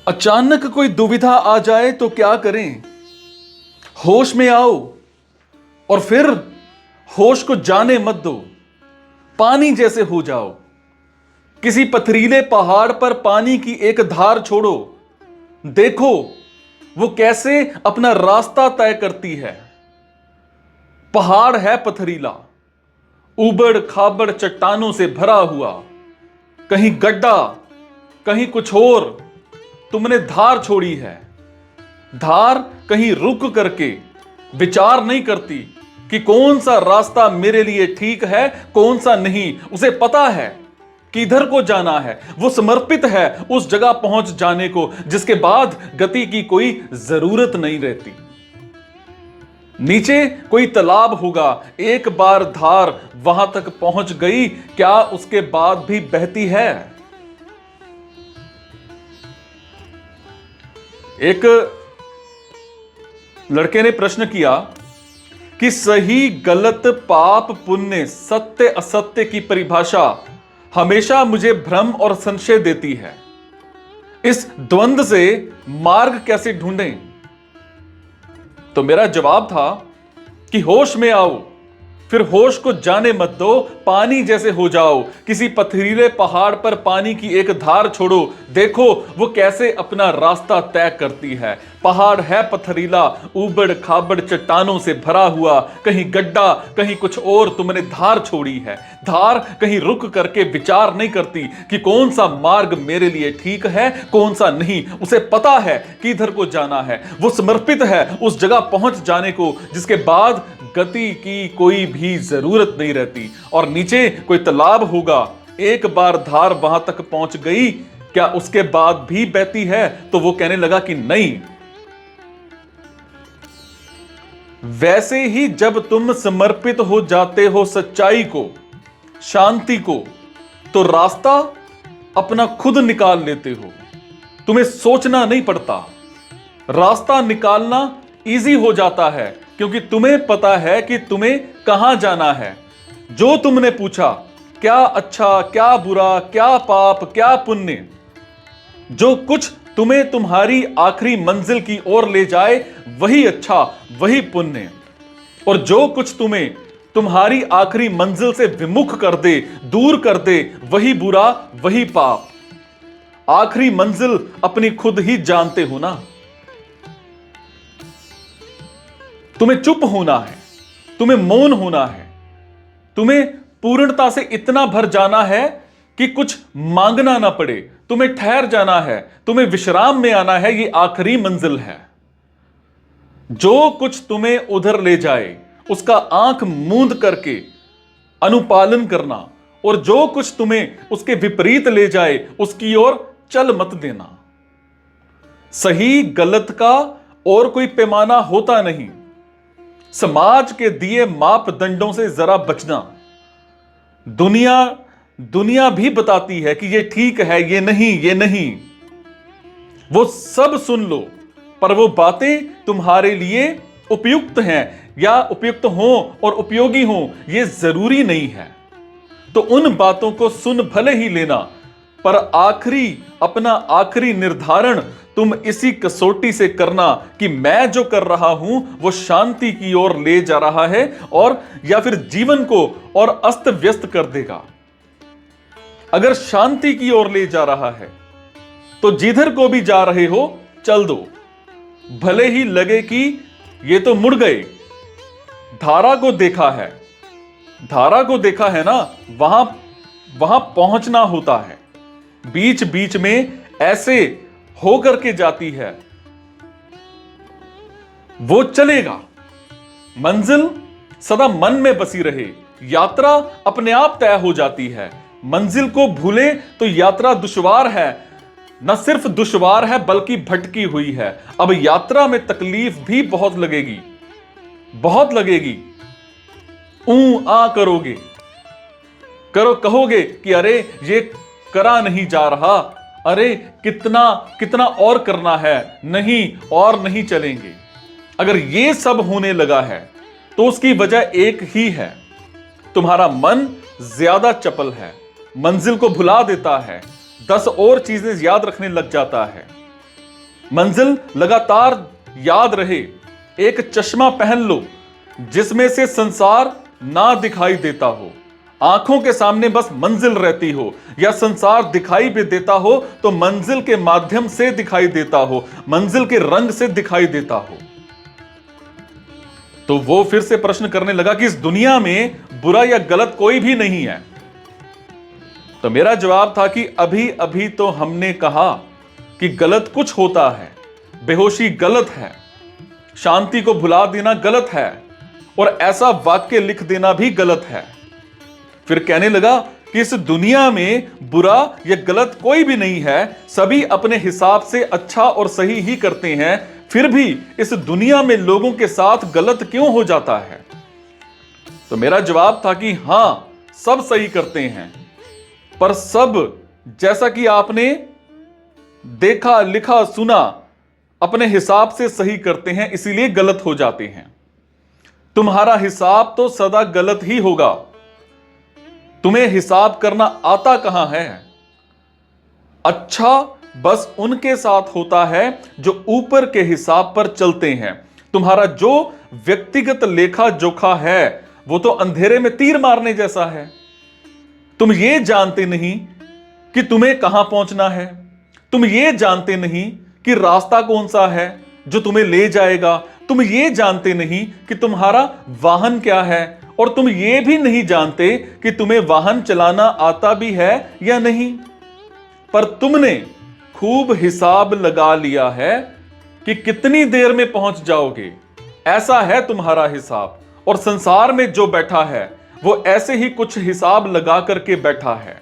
अचानक कोई दुविधा आ जाए तो क्या करें? होश में आओ और फिर होश को जाने मत दो। पानी जैसे हो जाओ। किसी पथरीले पहाड़ पर पानी की एक धार छोड़ो। देखो वो कैसे अपना रास्ता तय करती है। पहाड़ है पथरीला, ऊबड़ खाबड़ चट्टानों से भरा हुआ। कहीं गड्ढा, कहीं कुछ और। तुमने धार छोड़ी है। धार कहीं रुक करके विचार नहीं करती कि कौन सा रास्ता मेरे लिए ठीक है, कौन सा नहीं। उसे पता है किधर को जाना है। वो समर्पित है उस जगह पहुंच जाने को जिसके बाद गति की कोई जरूरत नहीं रहती। नीचे कोई तालाब होगा, एक बार धार वहां तक पहुंच गई, क्या उसके बाद भी बहती है? एक लड़के ने प्रश्न किया कि सही गलत, पाप पुण्य, सत्य असत्य की परिभाषा हमेशा मुझे भ्रम और संशय देती है। इस द्वंद्व से मार्ग कैसे ढूंढें? तो मेरा जवाब था कि होश में आओ, फिर होश को जाने मत दो। पानी जैसे हो जाओ। किसी पथरीले पहाड़ पर पानी की एक धार छोड़ो। देखो वो कैसे अपना रास्ता तय करती है। पहाड़ है पथरीला, ऊबड़ खाबड़ चट्टानों से भरा हुआ। कहीं गड्ढा, कहीं कुछ और। तुमने धार छोड़ी है। धार कहीं रुक करके विचार नहीं करती कि कौन सा मार्ग मेरे लिए ठीक है, कौन सा नहीं। उसे पता है किधर को जाना है। वो समर्पित है उस जगह पहुंच जाने को जिसके बाद गति की कोई भी जरूरत नहीं रहती। और नीचे कोई तालाब होगा, एक बार धार वहां तक पहुंच गई, क्या उसके बाद भी बहती है? तो वो कहने लगा कि नहीं। वैसे ही जब तुम समर्पित हो जाते हो सच्चाई को, शांति को, तो रास्ता अपना खुद निकाल लेते हो। तुम्हें सोचना नहीं पड़ता। रास्ता निकालना इजी हो जाता है क्योंकि तुम्हें पता है कि तुम्हें कहां जाना है। जो तुमने पूछा, क्या अच्छा, क्या बुरा, क्या पाप, क्या पुण्य, जो कुछ तुम्हें तुम्हारी आखिरी मंजिल की ओर ले जाए वही अच्छा, वही पुण्य। और जो कुछ तुम्हें तुम्हारी आखिरी मंजिल से विमुख कर दे, दूर कर दे, वही बुरा, वही पाप। आखिरी मंजिल अपनी खुद ही जानते हो ना। तुम्हें चुप होना है, तुम्हें मौन होना है, तुम्हें पूर्णता से इतना भर जाना है कि कुछ मांगना ना पड़े। तुम्हें ठहर जाना है, तुम्हें विश्राम में आना है। ये आखिरी मंजिल है। जो कुछ तुम्हें उधर ले जाए उसका आंख मूंद करके अनुपालन करना, और जो कुछ तुम्हें उसके विपरीत ले जाए उसकी ओर चल मत देना। सही गलत का और कोई पैमाना होता नहीं। समाज के दिए मापदंडों से जरा बचना। दुनिया भी बताती है कि ये ठीक है, ये नहीं, ये नहीं। वो सब सुन लो, पर वो बातें तुम्हारे लिए उपयुक्त हैं या उपयुक्त हों और उपयोगी हों, ये जरूरी नहीं है। तो उन बातों को सुन भले ही लेना, पर अपना आखिरी निर्धारण तुम इसी कसौटी से करना कि मैं जो कर रहा हूं वो शांति की ओर ले जा रहा है और या फिर जीवन को और अस्त व्यस्त कर देगा। अगर शांति की ओर ले जा रहा है तो जिधर को भी जा रहे हो चल दो, भले ही लगे कि ये तो मुड़ गए। धारा को देखा है, धारा को देखा है ना, वहां पहुंचना होता है। बीच बीच में ऐसे होकर के जाती है। वो चलेगा। मंजिल सदा मन में बसी रहे। यात्रा अपने आप तय हो जाती है। मंजिल को भूले तो यात्रा दुश्वार है। न सिर्फ दुश्वार है बल्कि भटकी हुई है। अब यात्रा में तकलीफ भी बहुत लगेगी, बहुत लगेगी। आ करोगे, कहोगे कि अरे ये करा नहीं जा रहा, अरे कितना कितना और करना है, नहीं और नहीं चलेंगे। अगर ये सब होने लगा है तो उसकी वजह एक ही है, तुम्हारा मन ज्यादा चपल है, मंजिल को भुला देता है, 10 और चीजें याद रखने लग जाता है। मंजिल लगातार याद रहे। एक चश्मा पहन लो जिसमें से संसार ना दिखाई देता हो। आंखों के सामने बस मंजिल रहती हो, या संसार दिखाई भी देता हो तो मंजिल के माध्यम से दिखाई देता हो, मंजिल के रंग से दिखाई देता हो। तो वो फिर से प्रश्न करने लगा कि इस दुनिया में बुरा या गलत कोई भी नहीं है। तो मेरा जवाब था कि अभी अभी तो हमने कहा कि गलत कुछ होता है, बेहोशी गलत है, शांति को भुला देना गलत है, और ऐसा वाक्य लिख देना भी गलत है। फिर कहने लगा कि इस दुनिया में बुरा या गलत कोई भी नहीं है, सभी अपने हिसाब से अच्छा और सही ही करते हैं, फिर भी इस दुनिया में लोगों के साथ गलत क्यों हो जाता है? तो मेरा जवाब था कि हां, सब सही करते हैं, पर सब जैसा कि आपने देखा, लिखा, सुना, अपने हिसाब से सही करते हैं, इसीलिए गलत हो जाते हैं। तुम्हारा हिसाब तो सदा गलत ही होगा। तुम्हें हिसाब करना आता कहां है? अच्छा बस उनके साथ होता है जो ऊपर के हिसाब पर चलते हैं। तुम्हारा जो व्यक्तिगत लेखा जोखा है वो तो अंधेरे में तीर मारने जैसा है। तुम ये जानते नहीं कि तुम्हें कहां पहुंचना है। तुम ये जानते नहीं कि रास्ता कौन सा है जो तुम्हें ले जाएगा। तुम ये जानते नहीं कि तुम्हारा वाहन क्या है, और तुम ये भी नहीं जानते कि तुम्हें वाहन चलाना आता भी है या नहीं। पर तुमने खूब हिसाब लगा लिया है कि कितनी देर में पहुंच जाओगे। ऐसा है तुम्हारा हिसाब, और संसार में जो बैठा है वो ऐसे ही कुछ हिसाब लगा करके बैठा है।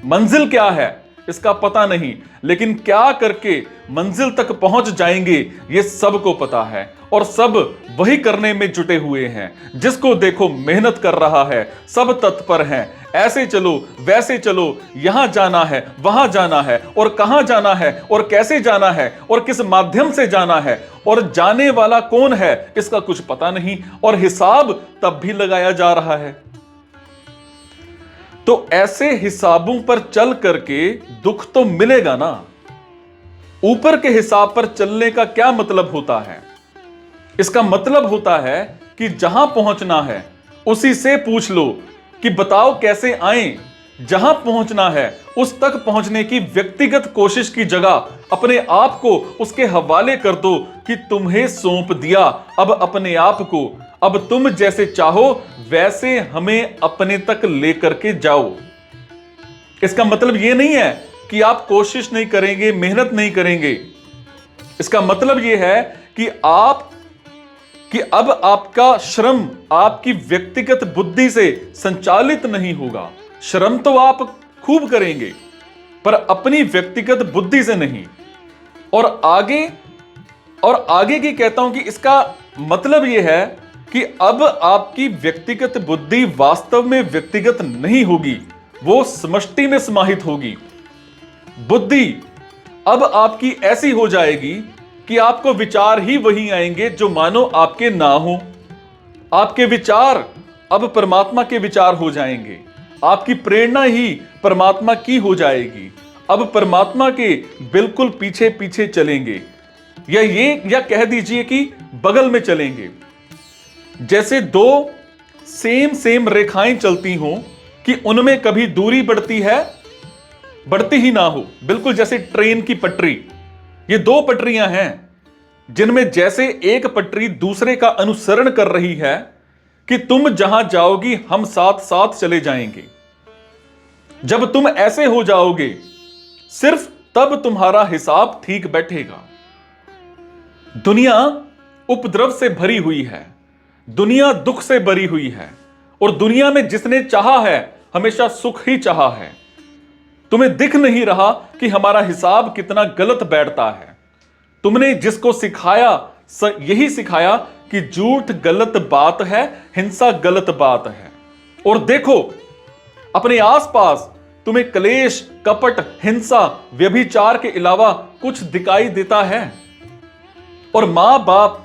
मंजिल क्या है इसका पता नहीं, लेकिन क्या करके मंजिल तक पहुंच जाएंगे ये सबको पता है, और सब वही करने में जुटे हुए हैं। जिसको देखो मेहनत कर रहा है, सब तत्पर हैं। ऐसे चलो, वैसे चलो, यहां जाना है, वहां जाना है, और कहां जाना है, और कैसे जाना है, और किस माध्यम से जाना है, और जाने वाला कौन है इसका कुछ पता नहीं, और हिसाब तब भी लगाया जा रहा है। तो ऐसे हिसाबों पर चल करके दुख तो मिलेगा ना। ऊपर के हिसाब पर चलने का क्या मतलब होता है? इसका मतलब होता है कि जहां पहुंचना है उसी से पूछ लो कि बताओ कैसे आए। जहां पहुंचना है उस तक पहुंचने की व्यक्तिगत कोशिश की जगह अपने आप को उसके हवाले कर दो कि तुम्हें सौंप दिया अब अपने आप को। अब तुम जैसे चाहो वैसे हमें अपने तक लेकर के जाओ। इसका मतलब यह नहीं है कि आप कोशिश नहीं करेंगे, मेहनत नहीं करेंगे। इसका मतलब यह है कि अब आपका श्रम आपकी व्यक्तिगत बुद्धि से संचालित नहीं होगा। श्रम तो आप खूब करेंगे, पर अपनी व्यक्तिगत बुद्धि से नहीं। और आगे की कहता हूं कि इसका मतलब यह है कि अब आपकी व्यक्तिगत बुद्धि वास्तव में व्यक्तिगत नहीं होगी, वो समष्टि में समाहित होगी। बुद्धि अब आपकी ऐसी हो जाएगी कि आपको विचार ही वही आएंगे जो मानो आपके ना हो। आपके विचार अब परमात्मा के विचार हो जाएंगे। आपकी प्रेरणा ही परमात्मा की हो जाएगी। अब परमात्मा के बिल्कुल पीछे पीछे चलेंगे, या कह दीजिए कि बगल में चलेंगे। जैसे दो सेम रेखाएं चलती हों कि उनमें कभी दूरी बढ़ती है, बढ़ती ही ना हो। बिल्कुल जैसे ट्रेन की पटरी। ये दो पटरियां हैं जिनमें जैसे एक पटरी दूसरे का अनुसरण कर रही है कि तुम जहां जाओगी हम साथ साथ चले जाएंगे। जब तुम ऐसे हो जाओगे सिर्फ तब तुम्हारा हिसाब ठीक बैठेगा। दुनिया उपद्रव से भरी हुई है, दुनिया दुख से भरी हुई है, और दुनिया में जिसने चाहा है हमेशा सुख ही चाहा है। तुम्हें दिख नहीं रहा कि हमारा हिसाब कितना गलत बैठता है। तुमने जिसको सिखाया यही सिखाया कि झूठ गलत बात है, हिंसा गलत बात है। और देखो अपने आसपास तुम्हें क्लेश, कपट, हिंसा, व्यभिचार के अलावा कुछ दिखाई देता है। और मां बाप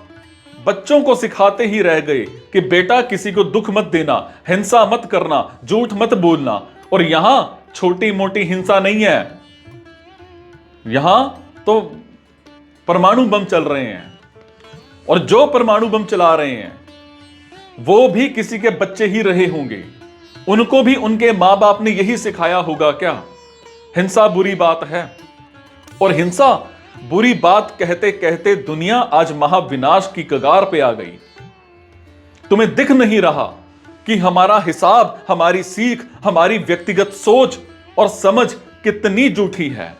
बच्चों को सिखाते ही रह गए कि बेटा किसी को दुख मत देना, हिंसा मत करना, झूठ मत बोलना। और यहां छोटी मोटी हिंसा नहीं है, यहां तो परमाणु बम चल रहे हैं, और जो परमाणु बम चला रहे हैं वो भी किसी के बच्चे ही रहे होंगे। उनको भी उनके मां बाप ने यही सिखाया होगा क्या, हिंसा बुरी बात है। और हिंसा बुरी बात कहते कहते दुनिया आज महाविनाश की कगार पे आ गई। तुम्हें दिख नहीं रहा कि हमारा हिसाब, हमारी सीख, हमारी व्यक्तिगत सोच और समझ कितनी झूठी है।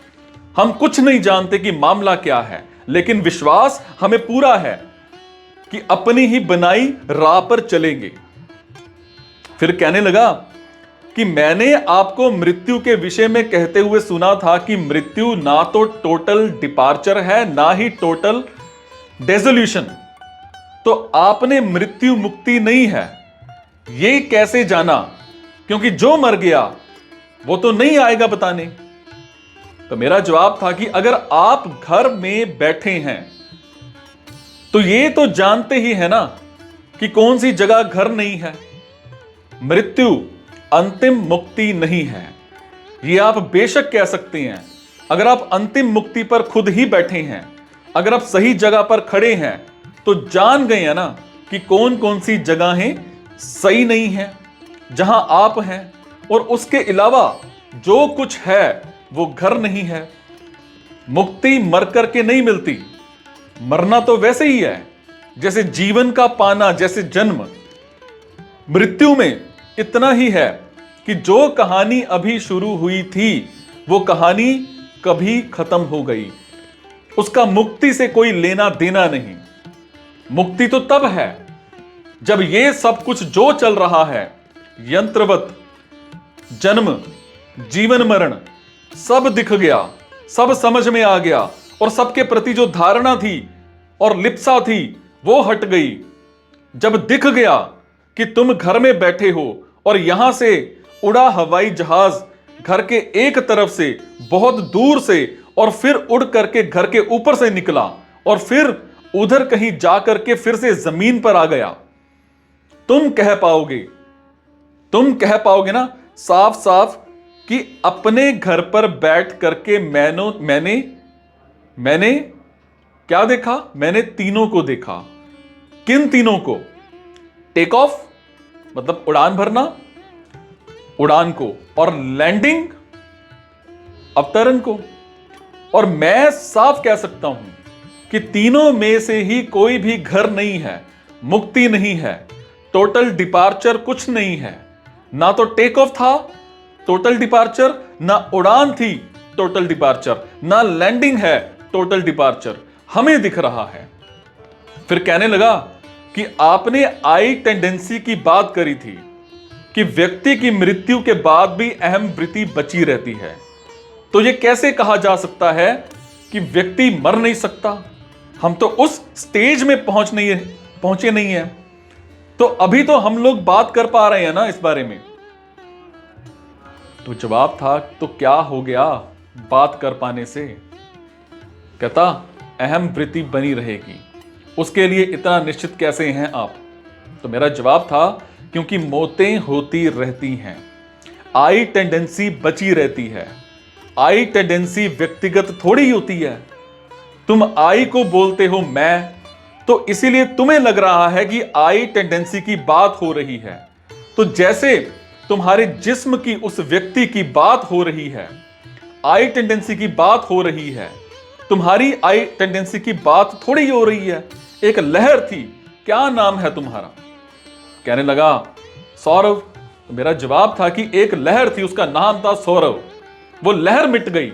हम कुछ नहीं जानते कि मामला क्या है, लेकिन विश्वास हमें पूरा है कि अपनी ही बनाई राह पर चलेंगे। फिर कहने लगा कि मैंने आपको मृत्यु के विषय में कहते हुए सुना था कि मृत्यु ना तो टोटल डिपार्चर है, ना ही टोटल डेसोल्यूशन। तो आपने मृत्यु मुक्ति नहीं है ये कैसे जाना? क्योंकि जो मर गया वो तो नहीं आएगा बताने। तो मेरा जवाब था कि अगर आप घर में बैठे हैं तो ये तो जानते ही है ना कि कौन सी जगह घर नहीं है। मृत्यु अंतिम मुक्ति नहीं है, ये आप बेशक कह सकते हैं। अगर आप अंतिम मुक्ति पर खुद ही बैठे हैं, अगर आप सही जगह पर खड़े हैं, तो जान गए हैं ना कि कौन कौन सी जगहें सही नहीं है जहां आप हैं। और उसके अलावा जो कुछ है वो घर नहीं है। मुक्ति मर करके नहीं मिलती, मरना तो वैसे ही है जैसे जीवन का पाना, जैसे जन्म। मृत्यु में इतना ही है कि जो कहानी अभी शुरू हुई थी वो कहानी कभी खत्म हो गई, उसका मुक्ति से कोई लेना देना नहीं। मुक्ति तो तब है जब ये सब कुछ जो चल रहा है, यंत्रवत, जन्म, जीवन मरण, सब दिख गया, सब समझ में आ गया, और सबके प्रति जो धारणा थी और लिप्सा थी वो हट गई। जब दिख गया कि तुम घर में बैठे हो और यहां से उड़ा हवाई जहाज घर के एक तरफ से बहुत दूर से, और फिर उड़ करके घर के ऊपर से निकला, और फिर उधर कहीं जाकर के फिर से जमीन पर आ गया, तुम कह पाओगे ना साफ साफ कि अपने घर पर बैठ करके मैंने क्या देखा? मैंने तीनों को देखा। किन तीनों को? टेक ऑफ मतलब उड़ान भरना, उड़ान को, और लैंडिंग अवतरण को। और मैं साफ कह सकता हूं कि तीनों में से ही कोई भी घर नहीं है, मुक्ति नहीं है, टोटल डिपार्चर कुछ नहीं है। ना तो टेक ऑफ था टोटल डिपार्चर, ना उड़ान थी टोटल डिपार्चर, ना लैंडिंग है टोटल डिपार्चर। हमें दिख रहा है। फिर कहने लगा कि आपने आई टेंडेंसी की बात करी थी कि व्यक्ति की मृत्यु के बाद भी अहम वृत्ति बची रहती है। तो यह कैसे कहा जा सकता है कि व्यक्ति मर नहीं सकता? हम तो उस स्टेज में पहुंचे नहीं है। तो अभी तो हम लोग बात कर पा रहे हैं ना इस बारे में। तो जवाब था तो क्या हो गया बात कर पाने से? कहता अहम वृत्ति बनी रहेगी, उसके लिए इतना निश्चित कैसे हैं आप? तो मेरा जवाब था क्योंकि मौतें होती रहती हैं, आई टेंडेंसी बची रहती है। आई टेंडेंसी व्यक्तिगत थोड़ी होती है। तुम आई को बोलते हो मैं, तो इसीलिए तुम्हें लग रहा है कि आई टेंडेंसी की बात हो रही है। तो जैसे तुम्हारे जिस्म की उस व्यक्ति की बात हो रही है, आई टेंडेंसी की बात हो रही है, तुम्हारी आई टेंडेंसी की बात थोड़ी हो रही है। एक लहर थी, क्या नाम है तुम्हारा? कहने लगा सौरव। तो मेरा जवाब था कि एक लहर थी, उसका नाम था सौरव। वो लहर मिट गई,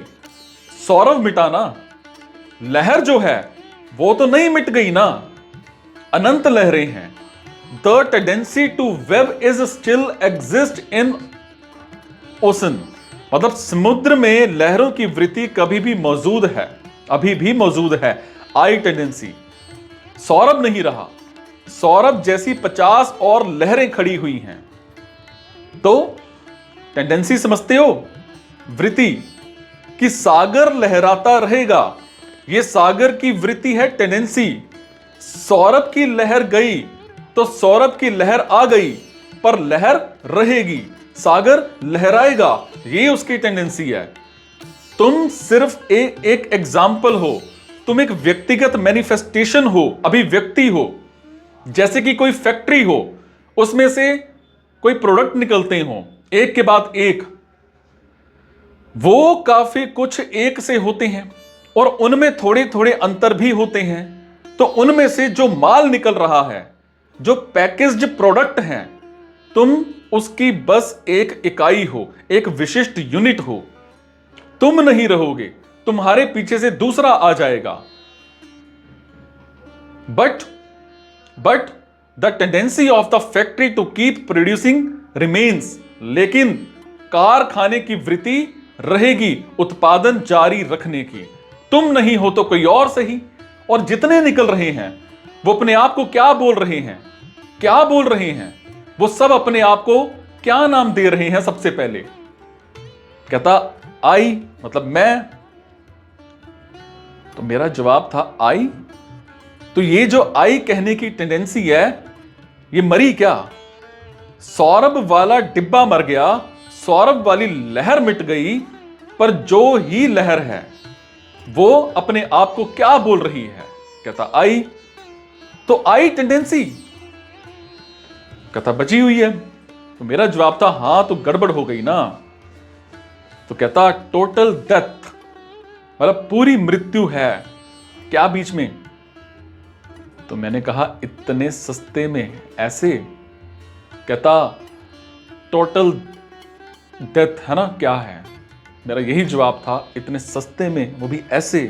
सौरव मिटा ना। लहर जो है वो तो नहीं मिट गई ना, अनंत लहरें हैं। The tendency to wave is still exist in ocean, मतलब समुद्र में लहरों की वृत्ति कभी भी मौजूद है, अभी भी मौजूद है आई टेंडेंसी। सौरभ नहीं रहा, सौरभ जैसी 50 और लहरें खड़ी हुई हैं। तो टेंडेंसी समझते हो? वृत्ति कि सागर लहराता रहेगा, यह सागर की वृत्ति है टेंडेंसी। सौरभ की लहर गई तो सौरभ की लहर आ गई, पर लहर रहेगी, सागर लहराएगा, ये उसकी टेंडेंसी है। तुम सिर्फ एक एग्जाम्पल हो, तुम एक व्यक्तिगत मैनिफेस्टेशन हो, अभिव्यक्ति हो। जैसे कि कोई फैक्ट्री हो, उसमें से कोई प्रोडक्ट निकलते हो एक के बाद एक, वो काफी कुछ एक से होते हैं और उनमें थोड़े थोड़े अंतर भी होते हैं। तो उनमें से जो माल निकल रहा है, जो पैकेज्ड प्रोडक्ट है, तुम उसकी बस एक इकाई हो, एक विशिष्ट यूनिट हो। तुम नहीं रहोगे, तुम्हारे पीछे से दूसरा आ जाएगा। But the tendency of the factory to keep producing remains, लेकिन कारखाने की वृत्ति रहेगी उत्पादन जारी रखने की। तुम नहीं हो तो कोई और सही। और जितने निकल रहे हैं वो अपने आप को क्या बोल रहे हैं, क्या बोल रहे हैं? वो सब अपने आप को क्या नाम दे रहे हैं? सबसे पहले कहता आई, मतलब मैं। तो मेरा जवाब था आई। तो ये जो आई कहने की टेंडेंसी है, ये मरी क्या? सौरभ वाला डिब्बा मर गया, सौरभ वाली लहर मिट गई, पर जो ही लहर है वो अपने आप को क्या बोल रही है? कहता आई। तो आई टेंडेंसी कहता बची हुई है। तो मेरा जवाब था हां, तो गड़बड़ हो गई ना। तो कहता टोटल डेथ, मतलब पूरी मृत्यु है। क्या बीच में? तो मैंने कहा इतने सस्ते में ऐसे? कहता टोटल डेथ है ना, क्या है? मेरा यही जवाब था, इतने सस्ते में, वो भी ऐसे।